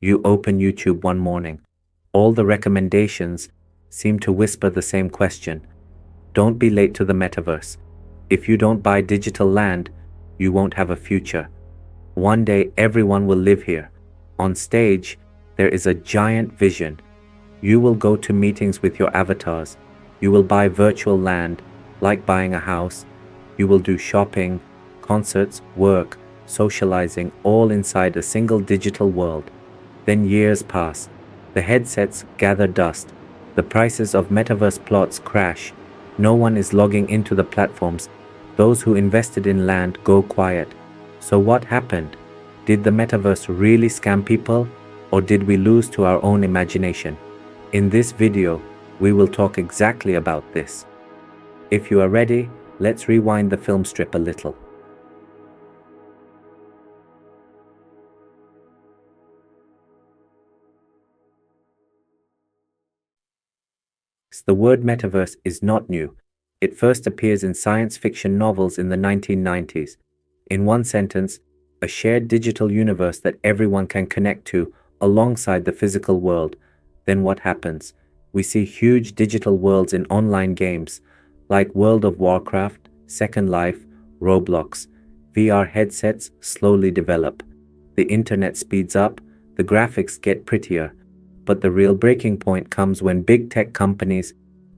You open YouTube one morning. All the recommendations seem to whisper the same question. Don't be late to the metaverse. If you don't buy digital land, you won't have a future. One day everyone will live here. On stage, there is a giant vision. You will go to meetings with your avatars. You will buy virtual land, like buying a house. You will do shopping, concerts, work, socializing, all inside a single digital world. Then years pass. The headsets gather dust. The prices of metaverse plots crash. No one is logging into the platforms. Those who invested in land go quiet. So what happened? Did the metaverse really scam people, or did we lose to our own imagination? In this video, we will talk exactly about this. If you are ready, let's rewind the film strip a little. The word metaverse is not new. It first appears in science fiction novels in the 1990s. In one sentence, a shared digital universe that everyone can connect to alongside the physical world. Then what happens? We see huge digital worlds in online games like World of Warcraft, Second Life, Roblox. VR headsets slowly develop. The internet speeds up, the graphics get prettier. But the real breaking point comes when big tech companies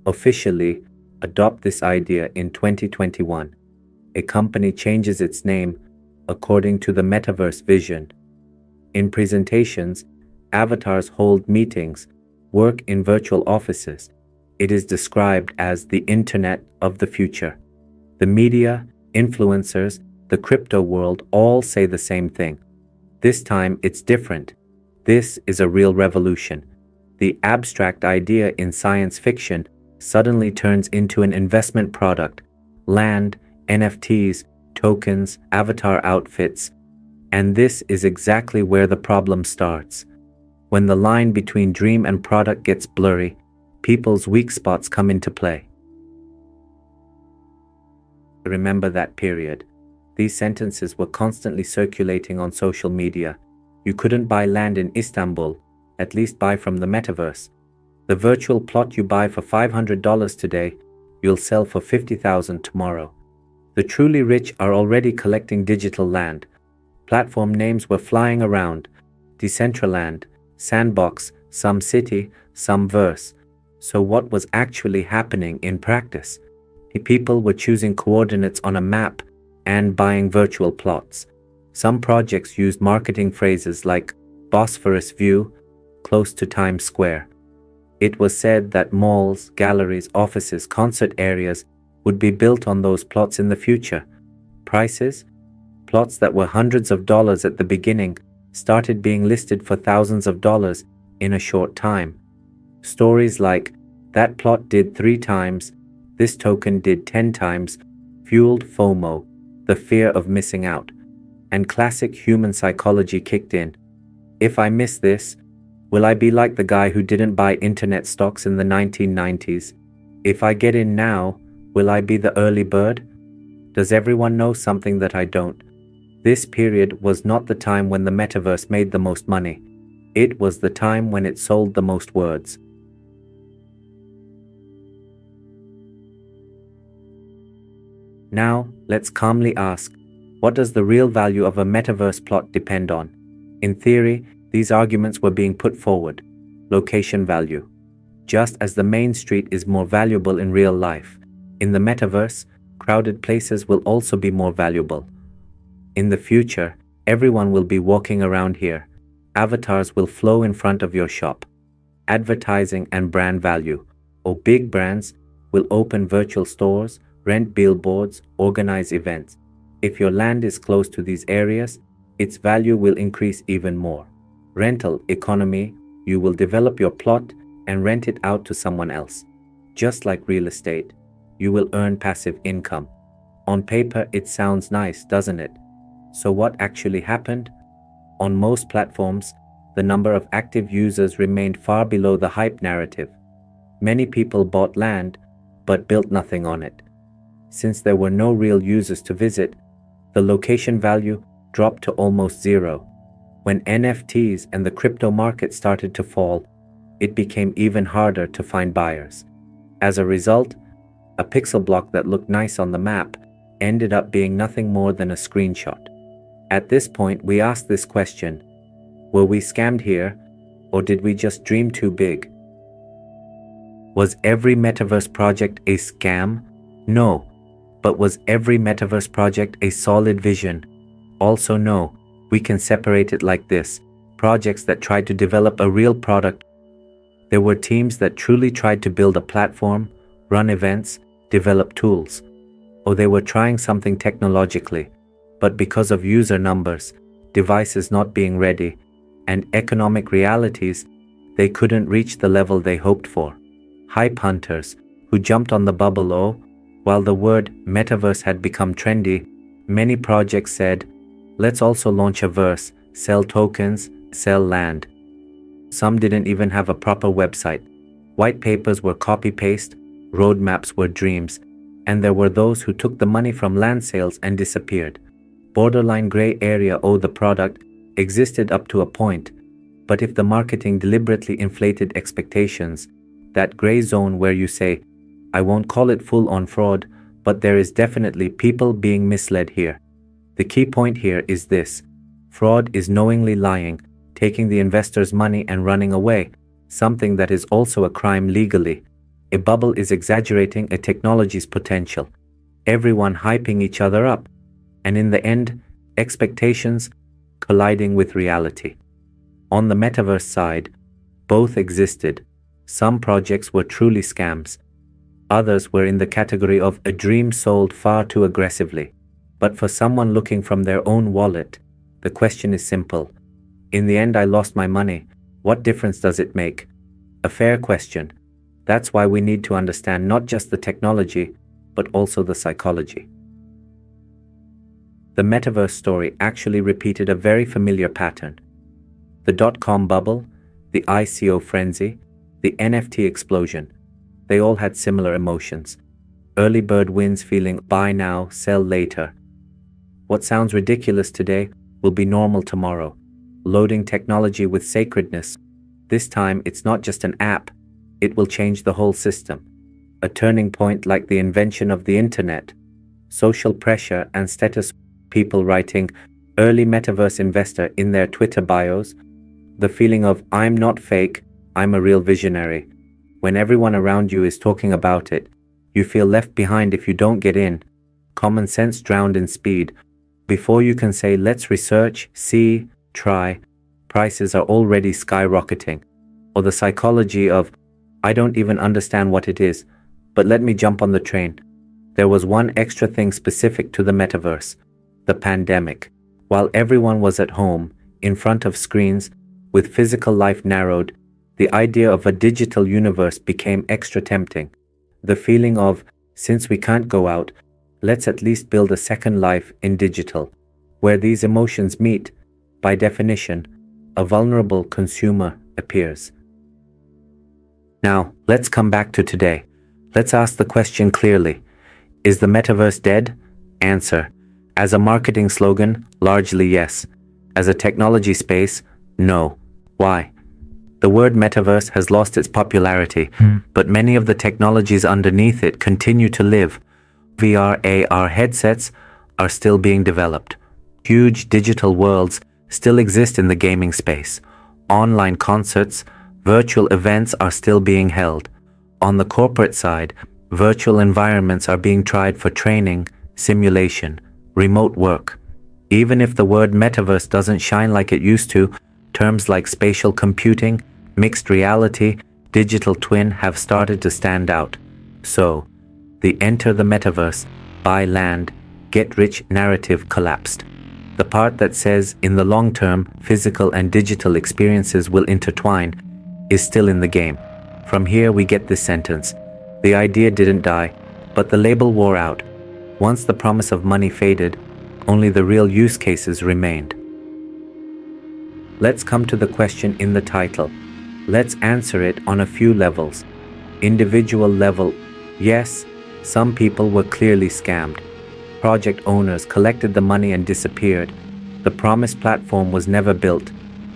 officially adopt this idea in 2021. A company changes its name according to the metaverse vision. In presentations, avatars hold meetings, work in virtual offices. It is described as the Internet of the future. The media, influencers, the crypto world all say the same thing. This time it's different. This is a real revolution. The abstract idea in science fiction suddenly turns into an investment product. Land, NFTs, tokens, avatar outfits. And this is exactly where the problem starts. When the line between dream and product gets blurry, people's weak spots come into play. Remember that period. These sentences were constantly circulating on social media. You couldn't buy land in Istanbul, at least buy from the metaverse. The virtual plot you buy for $500 today, you'll sell for $50,000 tomorrow. The truly rich are already collecting digital land. Platform names were flying around. Decentraland, Sandbox, some city, some verse. So what was actually happening in practice? People were choosing coordinates on a map and buying virtual plots. Some projects used marketing phrases like Bosphorus view, close to Times Square. It was said that malls, galleries, offices, concert areas would be built on those plots in the future. Prices? Plots that were hundreds of dollars at the beginning started being listed for thousands of dollars in a short time. Stories like, that plot did 3 times, this token did 10 times, fueled FOMO, the fear of missing out. And classic human psychology kicked in. If I miss this, will I be like the guy who didn't buy internet stocks in the 1990s? If I get in now, will I be the early bird? Does everyone know something that I don't? This period was not the time when the metaverse made the most money. It was the time when it sold the most words. Now, let's calmly ask, what does the real value of a metaverse plot depend on? In theory, these arguments were being put forward. Location value. Just as the main street is more valuable in real life, in the metaverse, crowded places will also be more valuable. In the future, everyone will be walking around here. Avatars will flow in front of your shop. Advertising and brand value, or big brands, will open virtual stores, rent billboards, organize events. If your land is close to these areas, its value will increase even more. Rental economy, you will develop your plot and rent it out to someone else. Just like real estate, you will earn passive income. On paper, it sounds nice, doesn't it? So what actually happened? On most platforms, the number of active users remained far below the hype narrative. Many people bought land, but built nothing on it. Since there were no real users to visit, the location value dropped to almost zero. When NFTs and the crypto market started to fall, it became even harder to find buyers. As a result, a pixel block that looked nice on the map ended up being nothing more than a screenshot. At this point, we asked this question: were we scammed here, or did we just dream too big? Was every metaverse project a scam? No. But was every metaverse project a solid vision? Also no. We can separate it like this: projects that tried to develop a real product. There were teams that truly tried to build a platform, run events, develop tools. Or they were trying something technologically, but because of user numbers, devices not being ready, and economic realities, they couldn't reach the level they hoped for. Hype hunters who jumped on the bubble. While the word metaverse had become trendy, many projects said, let's also launch a verse, sell tokens, sell land. Some didn't even have a proper website. White papers were copy-paste, roadmaps were dreams, and there were those who took the money from land sales and disappeared. Borderline gray area. The product existed up to a point, but if the marketing deliberately inflated expectations, that gray zone where you say, I won't call it full-on fraud, but there is definitely people being misled here. The key point here is this: fraud is knowingly lying, taking the investor's money and running away, something that is also a crime legally. A bubble is exaggerating a technology's potential, everyone hyping each other up, and in the end, expectations colliding with reality. On the metaverse side, both existed. Some projects were truly scams. Others were in the category of a dream sold far too aggressively. But for someone looking from their own wallet, the question is simple. In the end, I lost my money. What difference does it make? A fair question. That's why we need to understand not just the technology, but also the psychology. The metaverse story actually repeated a very familiar pattern. The dot-com bubble, the ICO frenzy, the NFT explosion, they all had similar emotions. Early bird wins feeling buy now, sell later. What sounds ridiculous today will be normal tomorrow. Loading technology with sacredness. This time it's not just an app, it will change the whole system. A turning point like the invention of the internet. Social pressure and status, people writing early metaverse investor in their Twitter bios. The feeling of I'm not fake, I'm a real visionary. When everyone around you is talking about it, you feel left behind if you don't get in. Common sense drowned in speed. Before you can say let's research, see, try, prices are already skyrocketing. Or the psychology of I don't even understand what it is, but let me jump on the train. There was one extra thing specific to the metaverse: the pandemic. While everyone was at home, in front of screens, with physical life narrowed, the idea of a digital universe became extra tempting. The feeling of, since we can't go out, let's at least build a second life in digital. Where these emotions meet, by definition, a vulnerable consumer appears. Now, let's come back to today. Let's ask the question clearly. Is the metaverse dead? Answer: as a marketing slogan, largely yes. As a technology space, no. Why? The word metaverse has lost its popularity, but many of the technologies underneath it continue to live. VR, AR headsets are still being developed. Huge digital worlds still exist in the gaming space. Online concerts, virtual events are still being held. On the corporate side, virtual environments are being tried for training, simulation, remote work. Even if the word metaverse doesn't shine like it used to, terms like spatial computing, mixed reality, digital twin have started to stand out. So, the enter the metaverse, buy land, get rich narrative collapsed. The part that says in the long term, physical and digital experiences will intertwine is still in the game. From here we get this sentence: the idea didn't die, but the label wore out. Once the promise of money faded, only the real use cases remained. Let's come to the question in the title. Let's answer it on a few levels. Individual level, yes, some people were clearly scammed. Project owners collected the money and disappeared. The promised platform was never built.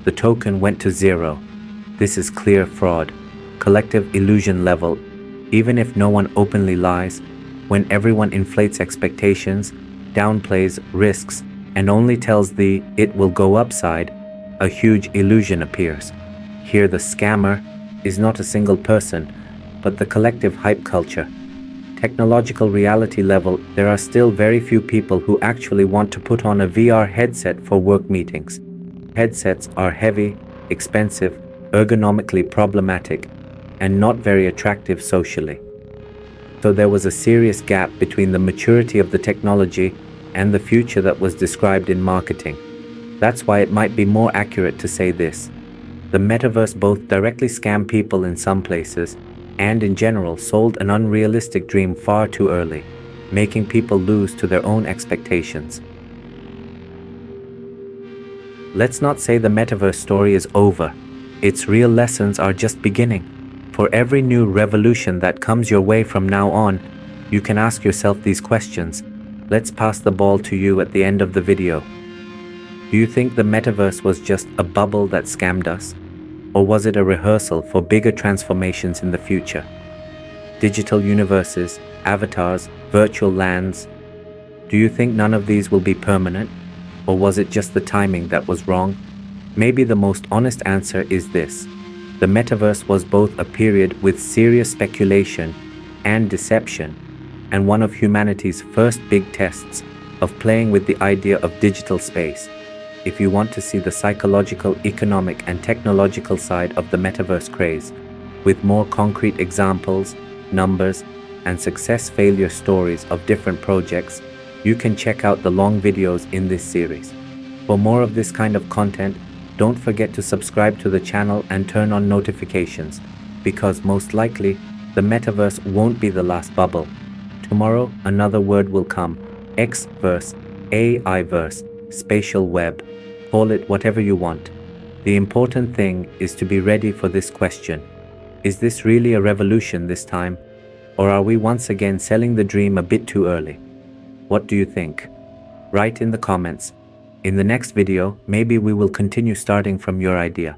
the token went to zero. This is clear fraud, collective illusion level. Even if no one openly lies, when everyone inflates expectations, downplays risks, and only tells the "it will go up" side, a huge illusion appears. Here the scammer is not a single person, but the collective hype culture. Technological reality level, there are still very few people who actually want to put on a VR headset for work meetings. Headsets are heavy, expensive, ergonomically problematic, and not very attractive socially. So there was a serious gap between the maturity of the technology and the future that was described in marketing. That's why it might be more accurate to say this. The metaverse both directly scammed people in some places and in general sold an unrealistic dream far too early, making people lose to their own expectations. Let's not say the metaverse story is over. Its real lessons are just beginning. For every new revolution that comes your way from now on, you can ask yourself these questions. Let's pass the ball to you at the end of the video. Do you think the metaverse was just a bubble that scammed us? Or was it a rehearsal for bigger transformations in the future? Digital universes, avatars, virtual lands. Do you think none of these will be permanent? Or was it just the timing that was wrong? Maybe the most honest answer is this. The metaverse was both a period with serious speculation and deception, and one of humanity's first big tests of playing with the idea of digital space. If you want to see the psychological, economic, and technological side of the metaverse craze, with more concrete examples, numbers, and success-failure stories of different projects, you can check out the long videos in this series. For more of this kind of content, don't forget to subscribe to the channel and turn on notifications, because most likely, the metaverse won't be the last bubble. Tomorrow, another word will come. X-verse, AI-verse, spatial web. Call it whatever you want. The important thing is to be ready for this question. Is this really a revolution this time? Or are we once again selling the dream a bit too early? What do you think? Write in the comments. In the next video, maybe we will continue starting from your idea.